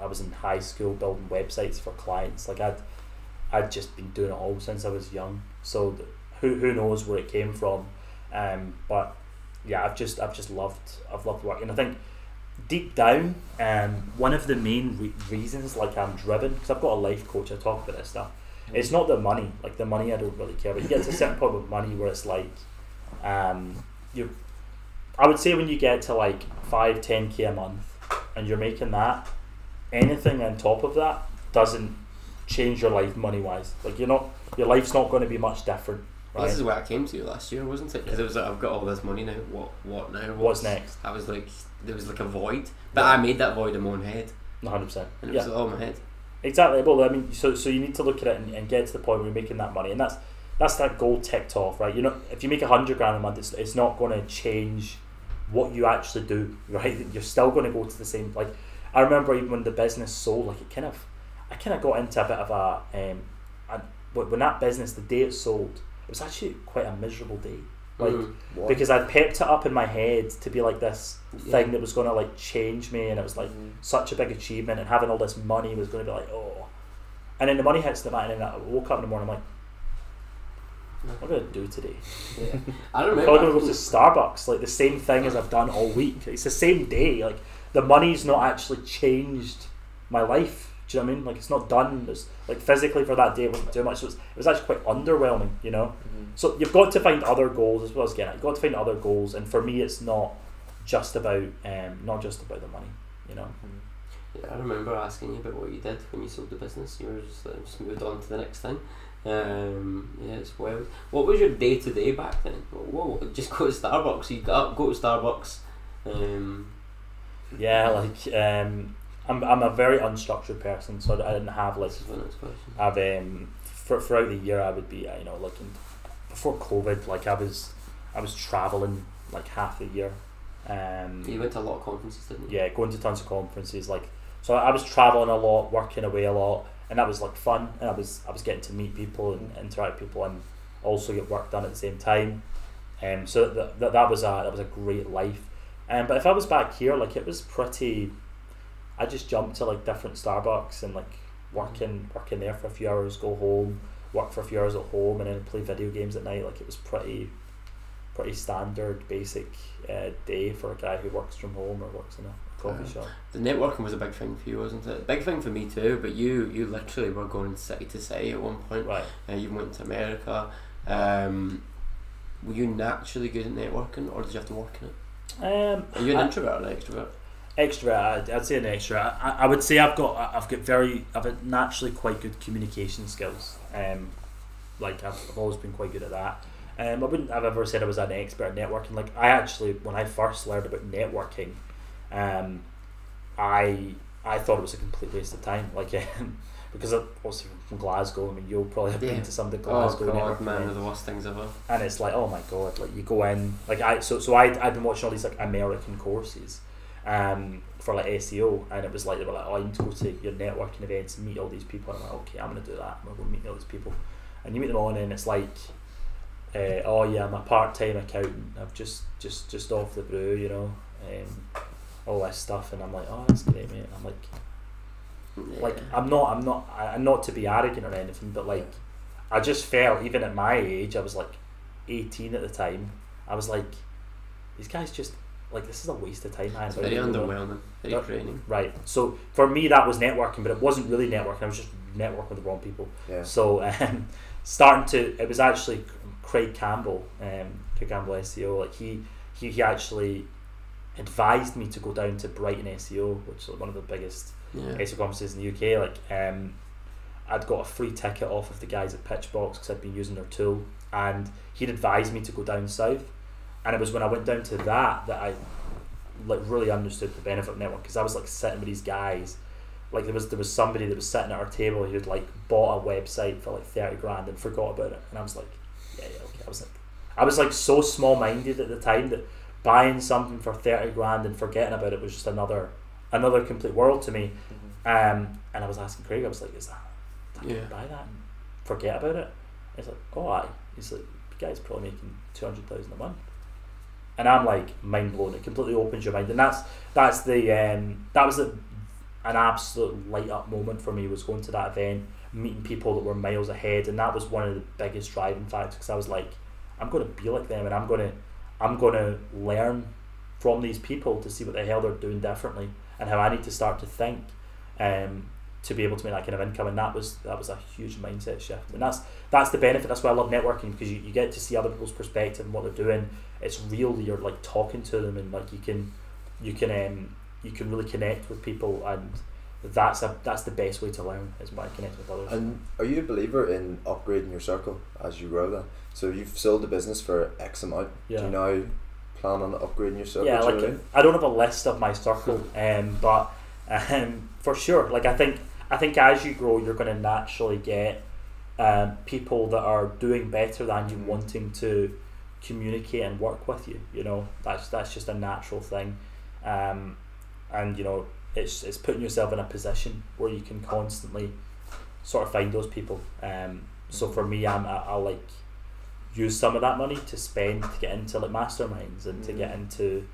S2: was in high school building websites for clients. Like I'd just been doing it all since I was young. So who knows where it came from? But yeah, I've just loved working. I think deep down, one of the main reasons like I'm driven, because I've got a life coach. I talk about this stuff. It's not the money. Like the money, I don't really care. But you get to a certain point with money where it's like, I would say when you get to like 5-10k a month, and you're making that, anything on top of that doesn't change your life money wise. Like your life's not going to be much different. Right?
S1: Well, this is where I came to you last year, wasn't it? Because it was like, I've got all this money now. What now?
S2: What's next?
S1: I was like, there was like a void, but I made that void in my own head.
S2: 100%.
S1: And it was all in my head.
S2: Exactly. Well, I mean, so you need to look at it and get to the point where you're making that money, and that's that goal ticked off, right? You know, if you make $100 a month, it's not going to change what you actually do, right? You're still going to go to the same. Like I remember even when the business sold, like I kind of got into a bit of when that business, the day it sold, it was actually quite a miserable day. like because I'd pepped it up in my head to be like this thing that was going to like change me, and it was like such a big achievement, and having all this money was going to be like, oh, and then the money hits the mat, and then I woke up in the morning, I'm like, what am I going to do today?
S1: Yeah. I remember
S2: I'm going to go to Starbucks, like the same thing as I've done all week. It's the same day. Like the money's not actually changed my life. Do you know what I mean? Like it's not done. It's like physically for that day it wasn't too much. So it was actually quite underwhelming, you know. So you've got to find other goals, as well as getting it. You've got to find other goals, and for me, it's not just about the money, you know.
S1: Yeah, I remember asking you about what you did when you sold the business. You were just moved on to the next thing. Yeah, it's wild. What was your day to day back then? Whoa, just go to Starbucks. You got up, go to Starbucks.
S2: Yeah, like I'm a very unstructured person, so I didn't have like. I've throughout the year I would be looking before COVID, like I was traveling like half the year.
S1: You went to a lot of conferences, didn't you?
S2: Yeah, going to tons of conferences, like so I was traveling a lot, working away a lot, and that was like fun, and I was getting to meet people and interact with people and also get work done at the same time. So that was a great life. But if I was back here, like it was pretty. I just jumped to like different Starbucks and like working there for a few hours, go home, work for a few hours at home, and then play video games at night. Like it was pretty standard, basic day for a guy who works from home or works in a coffee shop.
S1: The networking was a big thing for you, wasn't it? Big thing for me too. But you literally were going city to city at one point.
S2: Right.
S1: You went to America. Were you naturally good at networking, or did you have to work in it? Are you an introvert or an extrovert?
S2: Extrovert, I'd say an extrovert. I would say I've got naturally quite good communication skills. Like I've always been quite good at that. I wouldn't have ever said I was an expert at networking. Like I actually, when I first learned about networking, I thought it was a complete waste of time. Like because I'm also from Glasgow. I mean, you'll probably have been to some of the Glasgow networking.
S1: Man, they're the worst things ever.
S2: And it's like, oh my god, like you go in, like I'd been watching all these like American courses. For like SEO, and it was like they were like, oh, you need to go to your networking events and meet all these people. And I'm like, okay, I'm gonna do that. I'm gonna go meet all these people, and you meet them all, and it's like, oh yeah, I'm a part-time accountant. I've just off the brew, you know, all this stuff, and I'm like, oh, that's great, mate. I'm like, I'm not to be arrogant or anything, but like, I just felt even at my age, I was like 18 at the time. I was like, these guys just. Like this is a waste of time.
S1: It's very underwhelming, very draining.
S2: Right. So for me that was networking, but it wasn't really networking. I was just networking with the wrong people.
S3: Yeah.
S2: So it was actually Craig Campbell SEO. Like he actually advised me to go down to Brighton SEO, which is one of the biggest SEO conferences in the UK. Like I'd got a free ticket off of the guys at Pitchbox because I'd been using their tool, and he'd advised me to go down south. And it was when I went down to that I like really understood the benefit of network, because I was like sitting with these guys, like there was somebody that was sitting at our table who'd like bought a website for like 30 grand and forgot about it, and I was like, yeah, okay. I was like so small minded at the time that buying something for 30 grand and forgetting about it was just another complete world to me. And I was asking Craig, I was like, is that I can buy that and forget about it? And he's like, oh aye. He's like, the guy's probably making 200,000 a month. And I'm like mind blown. It completely opens your mind, and that was an absolute light up moment for me. Was going to that event, meeting people that were miles ahead, and that was one of the biggest driving factors, because I was like, I'm going to be like them, and I'm going to learn from these people to see what the hell they're doing differently and how I need to start to think, to be able to make that kind of income. And that was a huge mindset shift, and that's the benefit. That's why I love networking, because you get to see other people's perspective and what they're doing. It's real. You're like talking to them, and like you can really connect with people, and that's the best way to learn, is by connecting with others.
S3: And are you a believer in upgrading your circle as you grow then? So you've sold the business for X amount. Yeah. Do you now plan on upgrading your circle?
S2: Yeah, like I don't have a list of my circle, but for sure, like I think as you grow, you're going to naturally get people that are doing better than you, wanting to communicate and work with you. You know, that's just a natural thing, and you know, it's putting yourself in a position where you can constantly sort of find those people. So for me, I like use some of that money to spend to get into like masterminds and to get into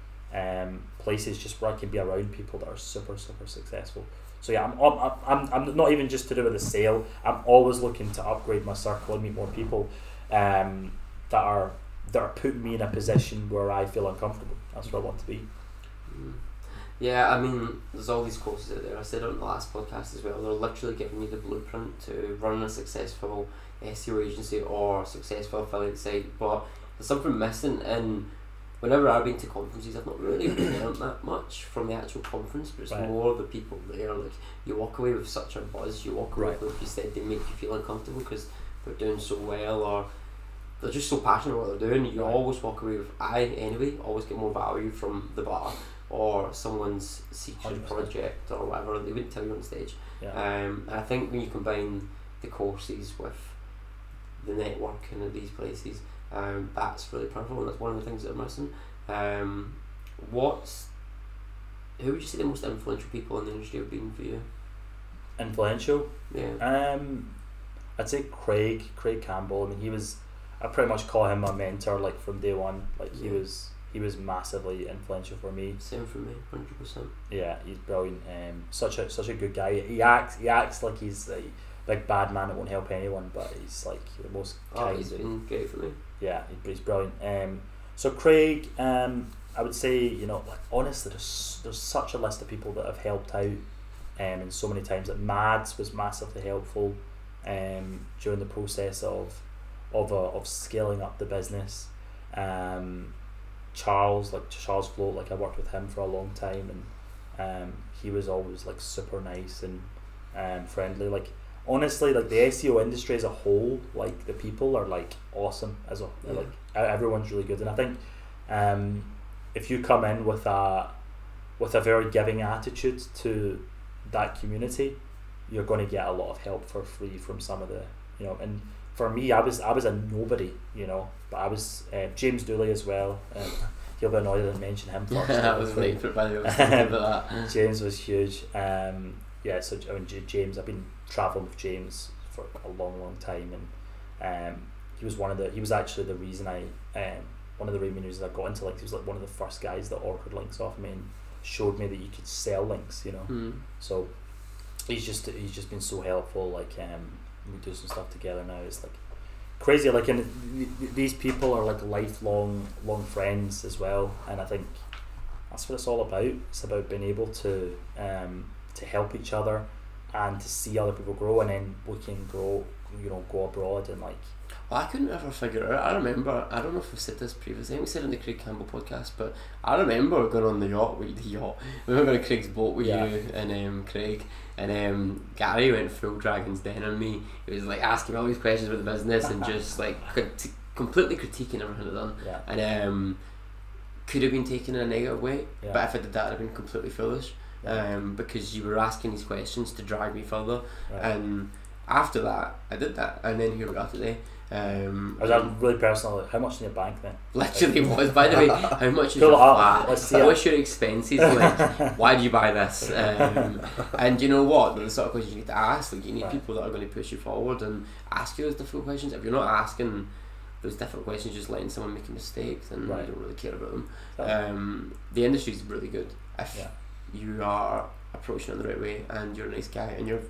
S2: places just where I can be around people that are super successful. So yeah, I'm not even just to do with the sale. I'm always looking to upgrade my circle and meet more people that are putting me in a position where I feel uncomfortable. That's where I want to be.
S1: Yeah, I mean, there's all these courses out there. I said on the last podcast as well, they're literally giving you the blueprint to run a successful SEO agency or successful affiliate site, but there's something missing. And whenever I've been to conferences, I've not really learned that much from the actual conference, but it's more the people there. Like, you walk away with such a buzz, you walk away with, like you said, they make you feel uncomfortable because they're doing so well, or they're just so passionate about what they're doing. You always walk away with, always get more value from the bar or someone's secret 100%. Project or whatever. They wouldn't tell you on stage. And I think when you combine the courses with the networking at these places, that's really powerful, and that's one of the things that are missing. Who would you say the most influential people in the industry have been for you?
S2: Influential?
S1: Yeah.
S2: I'd say Craig Campbell. I mean, I pretty much call him my mentor, like from day one. Like he was massively influential for me.
S1: Same for me, 100%.
S2: Yeah, he's brilliant. Such a good guy. He acts like he's a big bad man that won't help anyone, but he's like the most kind.
S1: He's been great for me. Yeah,
S2: he's brilliant. So Craig, I would say, like honestly, there's such a list of people that have helped out, and so many times. Like Mads was massively helpful, during the process of scaling up the business. Charles Float, like I worked with him for a long time, and he was always like super nice and friendly. Like honestly, like the SEO industry as a whole, like the people are like awesome as well. Yeah. Like everyone's really good, and I think if you come in with a very giving attitude to that community, you're going to get a lot of help for free from some of the, and for me, I was a nobody, but I was James Dooley as well. He'll be annoyed I didn't mention him first.
S1: That was late for by the way. About that.
S2: James was huge. So I mean, James, I've been traveling with James for a long time, and he was actually the reason one of the main reasons I got into he was like one of the first guys that ordered links off me and showed me that you could sell links, So he's just been so helpful. Like we do some stuff together now. It's like crazy. Like, and these people are like lifelong friends as well, and I think that's what it's all about. It's about being able to help each other and to see other people grow, and then we can grow, go abroad and like.
S1: Well, I couldn't ever figure it out. I remember, I don't know if we said this previously, I think we said it in the Craig Campbell podcast, but I remember going on the yacht. We were going to Craig's boat with you and Craig, and Gary went full Dragon's Den on me. He was like asking me all these questions about the business and just like completely critiquing everything I'd done.
S2: Yeah.
S1: And could have been taken in a negative way,
S2: yeah.
S1: but if I did that, I'd have been completely foolish. Because you were asking these questions to drag me further, and after that, I did that, and then here we are today.
S2: Was that really personal? How much in your bank then?
S1: Literally was. By the way, how much is your flat? What's your expenses? Like, why do you buy this? And you know what? The sort of questions you need to ask. Like, you need people that are going to push you forward and ask you those difficult questions. If you're not asking those difficult questions, just letting someone make a mistake, then you don't really care about them. The industry is really good if you are approaching it the right way and you're a nice guy and you're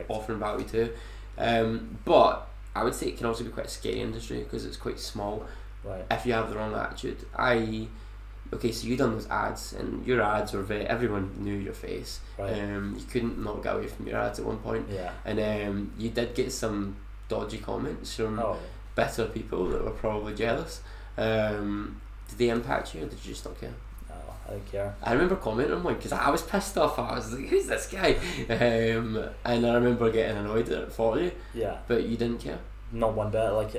S1: offering value too. But I would say it can also be quite a scary industry because it's quite small.
S2: Right.
S1: If you have the wrong attitude, so you done those ads and your ads were everyone knew your face.
S2: Right.
S1: You couldn't not get away from your ads at one point.
S2: Yeah.
S1: And you did get some dodgy comments from bitter people that were probably jealous. Did they impact you or did you just not care?
S2: I don't care.
S1: I remember commenting on one because I was pissed off. I was like, who's this guy? And I remember getting annoyed at it for you.
S2: Yeah.
S1: But you didn't care?
S2: Not one bit. Like,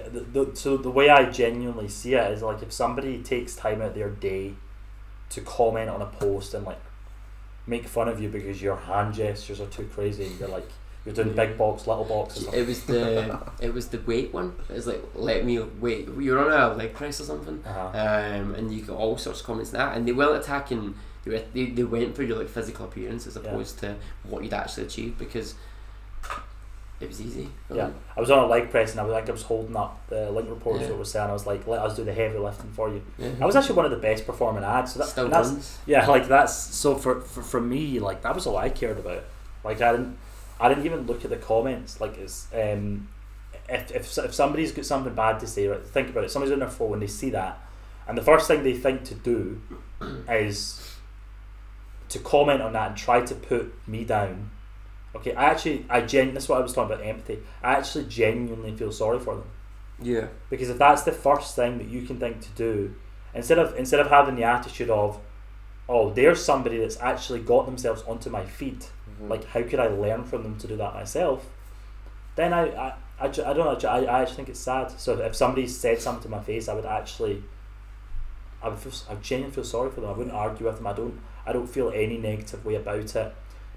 S2: so the way I genuinely see it is like if somebody takes time out of their day to comment on a post and like make fun of you because your hand gestures are too crazy and you're like, you're doing big box, little box.
S1: It was the weight one. It was like, let me wait. You're on a leg press or something, and you got all sorts of comments on that, and they weren't attacking. They went for your like physical appearance as opposed to what you'd actually achieved. Because It was easy.
S2: Yeah, I was on a leg press and I was holding up the link reports that were saying, I was like, let us do the heavy lifting for you. I was actually one of the best performing ads. So that's yeah, like that's so for me, like that was all I cared about. Like I didn't even look at the comments. Like it's if somebody's got something bad to say, right, think about it. Somebody's on their phone and they see that, and the first thing they think to do is to comment on that and try to put me down. Okay, this is what I was talking about, empathy. I actually genuinely feel sorry for them.
S1: Yeah.
S2: Because if that's the first thing that you can think to do, instead of having the attitude of, oh, there's somebody that's actually got themselves onto my feed, like how could I learn from them to do that myself? Then I don't know. I actually think it's sad. So if somebody said something to my face, I would genuinely feel sorry for them. I wouldn't argue with them. I don't feel any negative way about it.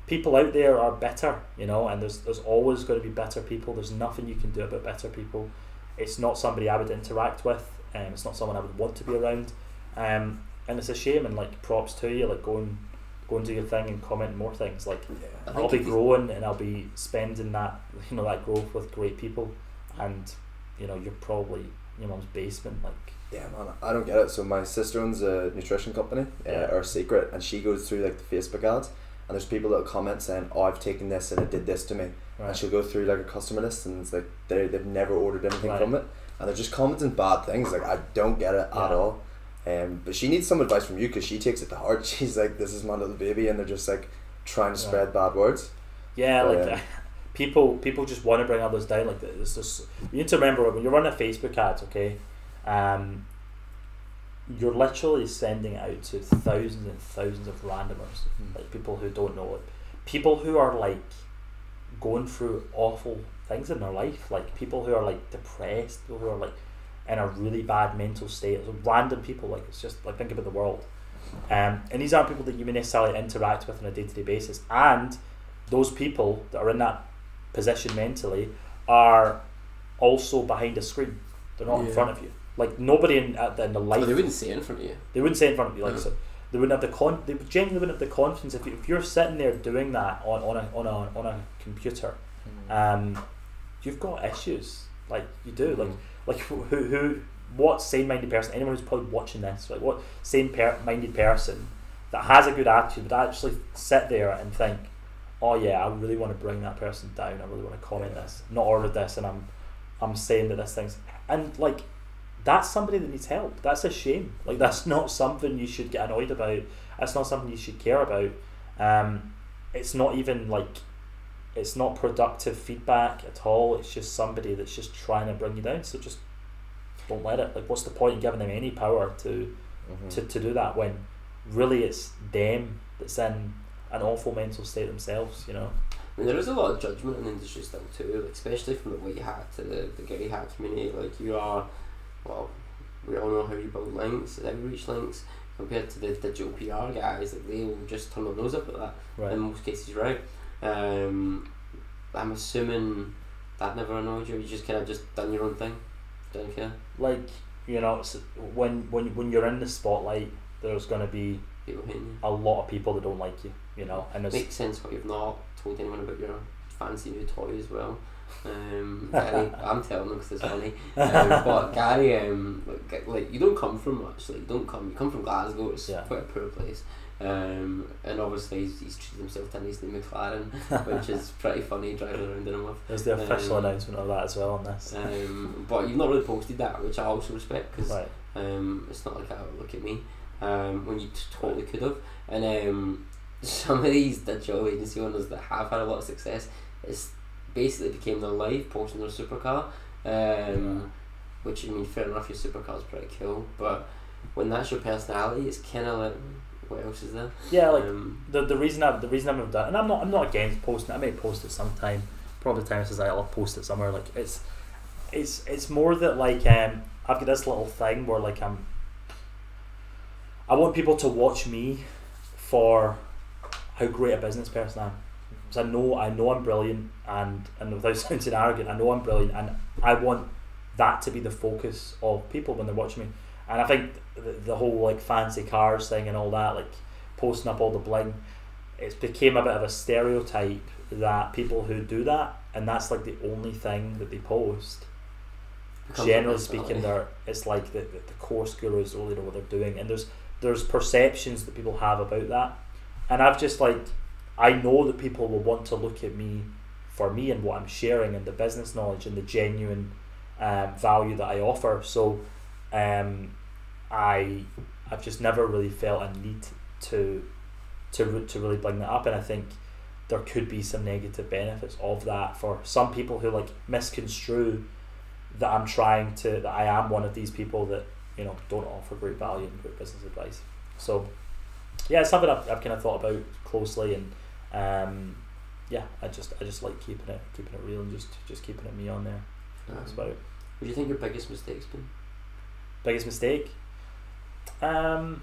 S2: People out there are better, you know, and there's always going to be better people. There's nothing you can do about better people. It's not somebody I would interact with, and it's not someone I would want to be around. And it's a shame. And like, props to you. Like, go and do your thing and comment more things. Like, I'll be growing and I'll be spending that, you know, that growth with great people. And you know, you're probably in your mum's basement, like.
S3: Yeah, man, I don't get it. So my sister owns a nutrition company, or Secret, and she goes through like the Facebook ads. And there's people that will comment saying, oh, I've taken this and it did this to me. Right. And she'll go through like a customer list and it's like they've never ordered anything from it. And they're just commenting bad things. Like, I don't get it at all. But she needs some advice from you because she takes it to heart. She's like, this is my little baby, and they're just like trying to spread bad words.
S2: Yeah, but, people just want to bring others down. Like, it's just, you need to remember when you're running a Facebook ads, okay, you're literally sending it out to thousands and thousands of randomers, like people who don't know it, people who are like going through awful things in their life, like people who are like depressed, people who are like in a really bad mental state. So random people, like, it's just like, think about the world, and these aren't people that you may necessarily interact with on a day-to-day basis, and those people that are in that position mentally are also behind a screen. They're not in front of you. Like, nobody in the life.
S1: They wouldn't say in front of you.
S2: They wouldn't say in front of you. Like, so they wouldn't have the They genuinely wouldn't have the confidence if you're sitting there doing that on a computer. You've got issues. Like, you do. Like what sane-minded person? Anyone who's probably watching this, like, what sane-minded person that has a good attitude would actually sit there and think, oh yeah, I really want to bring that person down. I really want to comment this, not order this, and I'm saying that this thing's, and like. That's somebody that needs help. That's a shame. Like, that's not something you should get annoyed about. That's not something you should care about. It's not even like, it's not productive feedback at all. It's just somebody that's just trying to bring you down. So just don't let it. Like, what's the point in giving them any power to do that when really it's them that's in an awful mental state themselves, you know?
S1: I mean, there is a lot of judgment in the industry still too, like, especially from the white hat to the grey hat community. Like, you are. Well, we all know how you build links, outreach links, compared to the digital PR guys. Like, they will just turn their nose up at that. Right. In most cases, right? I'm assuming that never annoyed you. You just kind of just done your own thing. Don't care.
S2: Like, you know, it's when you're in the spotlight, there's going to be
S1: people hating you.
S2: A lot of people that don't like you. You know, and it
S1: makes sense what you've not told anyone about your fancy new toy as well. Gary, I'm telling them because it's funny. But Gary, like, you don't come from much. Like, you come from Glasgow. It's quite a poor place. And obviously he's treated himself to a nice new McLaren, which is pretty funny driving around in him with.
S2: There's the official announcement of that as well on this.
S1: But you've not really posted that, which I also respect, because it's not like, oh, look at me, when you totally could have. And some of these digital agency owners that have had a lot of success, it's basically became their life posting their supercar, which, I mean, fair enough, your supercar is pretty cool, but when that's your personality, it's kind of like, what else is there?
S2: Yeah, like the reason I've done, and I'm not against posting. I may post it sometime. Probably the time says I'll post it somewhere. Like, it's more that, like, I've got this little thing where, like, I want people to watch me for how great a business person I am. Because I know I'm brilliant, and without sounding arrogant, I know I'm brilliant, and I want that to be the focus of people when they're watching me. And I think the whole, like, fancy cars thing and all that, like, posting up all the bling, it's became a bit of a stereotype that people who do that, and that's like the only thing that they post, generally speaking, it's like the course gurus really know what they're doing, and there's perceptions that people have about that, and I've just like, I know that people will want to look at me for me and what I'm sharing and the business knowledge and the genuine value that I offer. So I've just never really felt a need to really bring that up, and I think there could be some negative benefits of that for some people who like misconstrue that that I am one of these people that, you know, don't offer great value and great business advice. So yeah, it's something I've kind of thought about closely, and yeah, I just like keeping it real and just keeping it me on there. That's about it.
S1: What do you think your biggest mistake's been?
S2: Biggest mistake? That's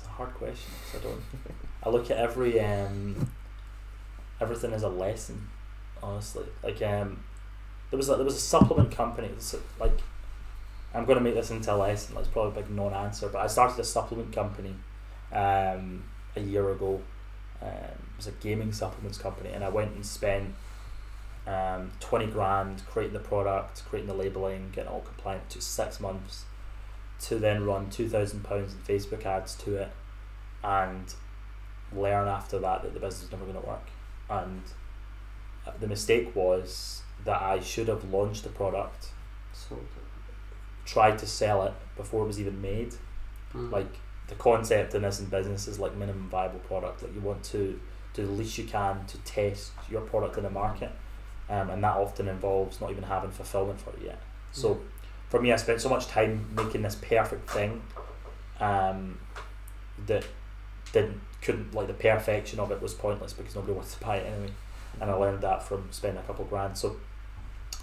S2: a hard question, because I look at everything as a lesson, honestly. Like there was a supplement company. Like, I'm going to make this into a lesson. It's probably a big non-answer, but I started a supplement company a year ago. It was a gaming supplements company, and I went and spent 20 grand creating the product, creating the labeling, getting all compliant. It took 6 months to then run £2,000 in Facebook ads to it, and learn after that the business is never going to work. And the mistake was that I should have launched the product, tried to sell it before it was even made. Like, the concept in this in business is like minimum viable product. Like, you want to do the least you can to test your product in the market, and that often involves not even having fulfillment for it yet. So for me, I spent so much time making this perfect thing that couldn't like, the perfection of it was pointless because nobody wanted to buy it anyway, and I learned that from spending a couple of grand. So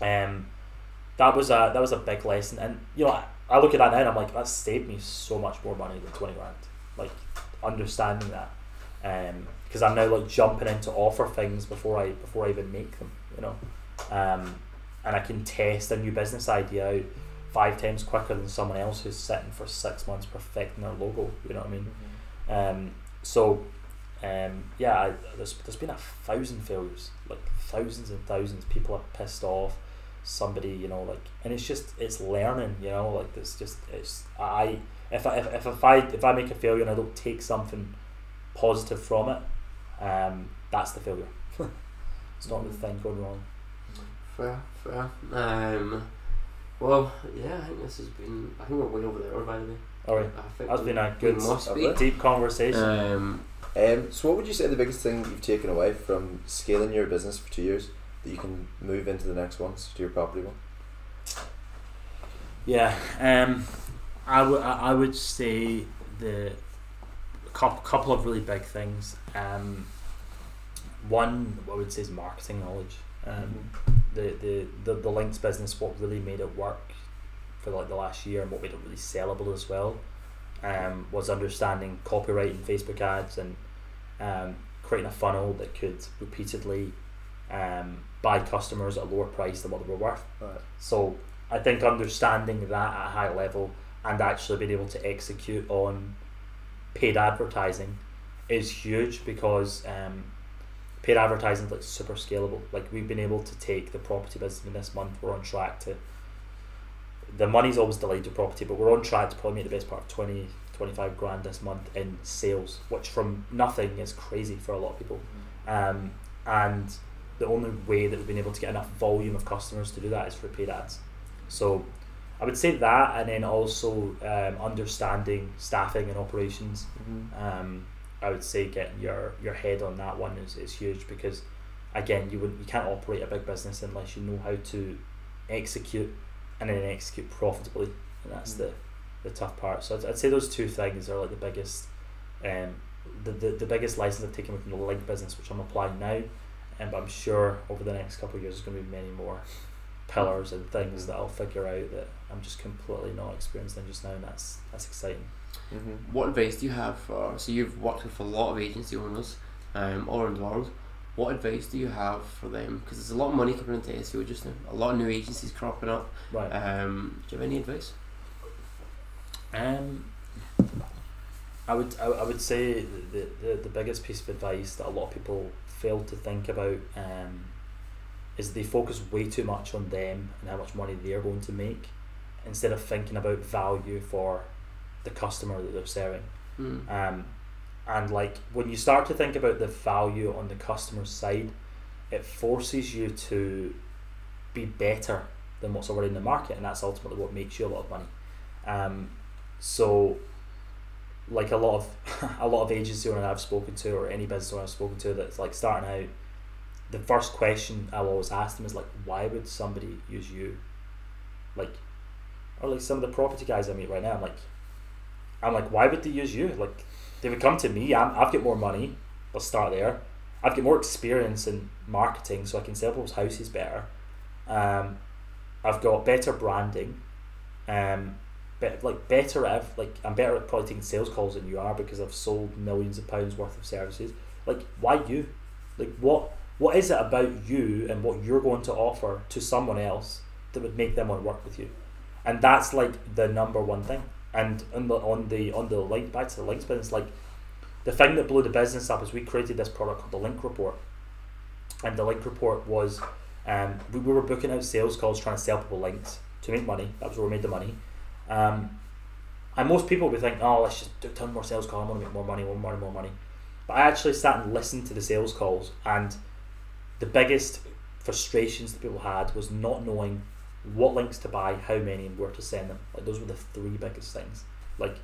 S2: that was a big lesson, and you know, I look at that now and I'm like, that saved me so much more money than 20 grand. Like, understanding that, because I'm now like jumping in to offer things before I even make them, you know, and I can test a new business idea out 5 times quicker than someone else who's sitting for 6 months perfecting their logo. You know what I mean? Yeah, there's been 1,000 failures, like thousands and thousands. People are pissed off. Somebody, you know, like, and it's learning, you know, like, if I make a failure and I don't take something positive from it, that's the failure. It's not the thing going wrong.
S1: Fair. Well, yeah, I think we're way over there, by the way.
S2: Alright, that's been a good, deep conversation.
S3: So what would you say the biggest thing you've taken away from scaling your business for 2 years that you can move into the next ones, to your property one?
S2: Yeah, I would say the couple of really big things. One, I would say, is marketing knowledge. The links business, what really made it work for like the last year and what made it really sellable as well, was understanding copyright and Facebook ads, and creating a funnel that could repeatedly buy customers at a lower price than what they were worth.
S3: Right.
S2: So I think understanding that at a high level and actually being able to execute on paid advertising is huge, because paid advertising is like super scalable. Like, we've been able to take the property business this month. We're on track to, the money's always delayed to property, but we're on track to probably make the best part of 20-25 grand this month in sales, which from nothing is crazy for a lot of people. And the only way that we've been able to get enough volume of customers to do that is through paid ads. So I would say that, and then also understanding staffing and operations. I would say getting your head on that one is huge, because again, you can't operate a big business unless you know how to execute, and then execute profitably, and that's the tough part. So I'd say those two things are like the biggest, the biggest lessons I've taken from the link business, which I'm applying now, but I'm sure over the next couple of years there's going to be many more pillars and things that I'll figure out that I'm just completely not experienced in just now, and that's exciting.
S1: What advice do you have for, so you've worked with a lot of agency owners all around the world, what advice do you have for them, because there's a lot of money coming into SEO just now, a lot of new agencies cropping up,
S2: right?
S1: Do you have any advice?
S2: I would say the biggest piece of advice that a lot of people fail to think about is they focus way too much on them and how much money they're going to make instead of thinking about value for the customer that they're serving. And like when you start to think about the value on the customer side, it forces you to be better than what's already in the market, and that's ultimately what makes you a lot of money. So like a lot of agency owners I've spoken to, or any business owner I've spoken to that's like starting out, the first question I'll always ask them is like, why would somebody use you? Like, or like some of the property guys I meet right now, I'm like, why would they use you? Like, they would come to me. I've got more money. Let's start there. I've got more experience in marketing, so I can sell people's houses better. I've got better branding. I'm better at probably taking sales calls than you are because I've sold millions of pounds worth of services. Like, why you? Like, what is it about you and what you're going to offer to someone else that would make them want to work with you? And that's like the number one thing. And on the link, back to the links business, like the thing that blew the business up is we created this product called the Link Report. And the Link Report was we were booking out sales calls trying to sell people links to make money. That was where we made the money. And most people would think, oh, let's just do a ton more sales calls, I want to make more money. But I actually sat and listened to the sales calls, and the biggest frustrations that people had was not knowing what links to buy, how many, and where to send them. Like, those were the three biggest things. Like,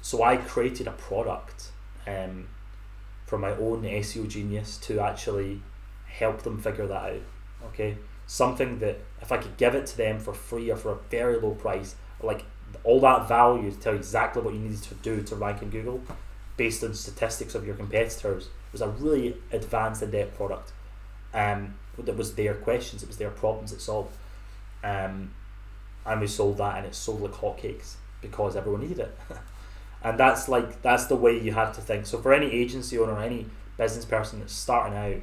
S2: so I created a product for my own SEO genius to actually help them figure that out. Okay, something that if I could give it to them for free or for a very low price, like all that value to tell you exactly what you needed to do to rank in Google based on statistics of your competitors, was a really advanced, in-depth product. That was their questions, it was their problems it solved. And we sold that, and it sold like hotcakes because everyone needed it. And that's the way you have to think. So for any agency owner or any business person that's starting out,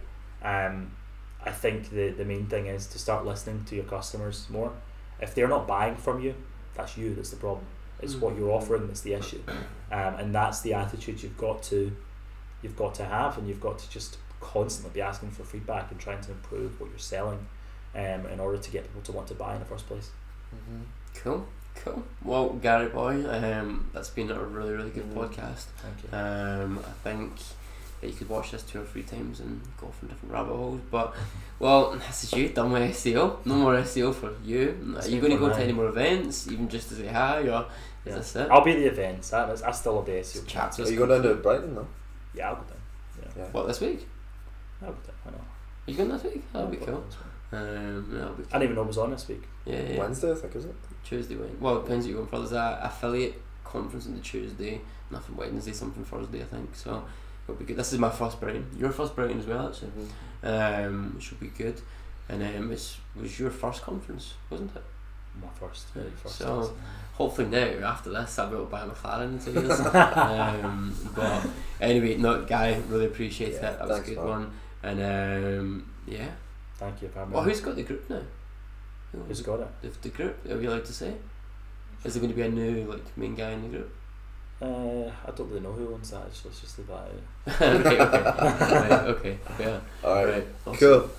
S2: I think the main thing is to start listening to your customers more. If they're not buying from you, that's you, that's the problem. It's what you're offering that's the issue. And that's the attitude you've got to have, and you've got to just constantly be asking for feedback and trying to improve what you're selling in order to get people to want to buy in the first place.
S1: Cool. Well, Gary boy, that's been a really, really good podcast.
S2: Thank you.
S1: I think that you could watch this 2 or 3 times and go from different rabbit holes. But well, this is you done with SEO. No more SEO for you. Are you going to go to any more events, even just to say hi, or is this it?
S2: I'll be at the events. I still love the SEO chats.
S3: Are you going down to Brighton though?
S2: Yeah, I'll go down. Yeah.
S1: What, this week?
S2: I'll go down. I know.
S1: Are you going this week? That'll be cool. That'll be cool.
S2: I didn't even know it was on this week.
S1: Yeah.
S3: Wednesday, I think, is it?
S1: Tuesday, Wednesday. Well, it depends what you're going for. There's an affiliate conference on the Tuesday, nothing Wednesday, something Thursday, I think. So it'll be good. This is my first Brighton. Your first Brighton as well, actually. Which should be good. And it was your first conference, wasn't it?
S2: My first.
S1: So hopefully now, after this, I'll be able to buy a McLaren in 2 years. But anyway, no, Guy, really appreciate it. That was a good one. And yeah.
S2: Thank you for having me.
S1: Well, who's got the group now?
S2: Who's got it?
S1: The group, are we allowed to say? Is there going to be a new main guy in the group?
S2: I don't really know who owns that, so let's just leave that out.
S1: okay. Right, okay. Yeah.
S3: Alright.
S1: Right. Awesome.
S3: Cool.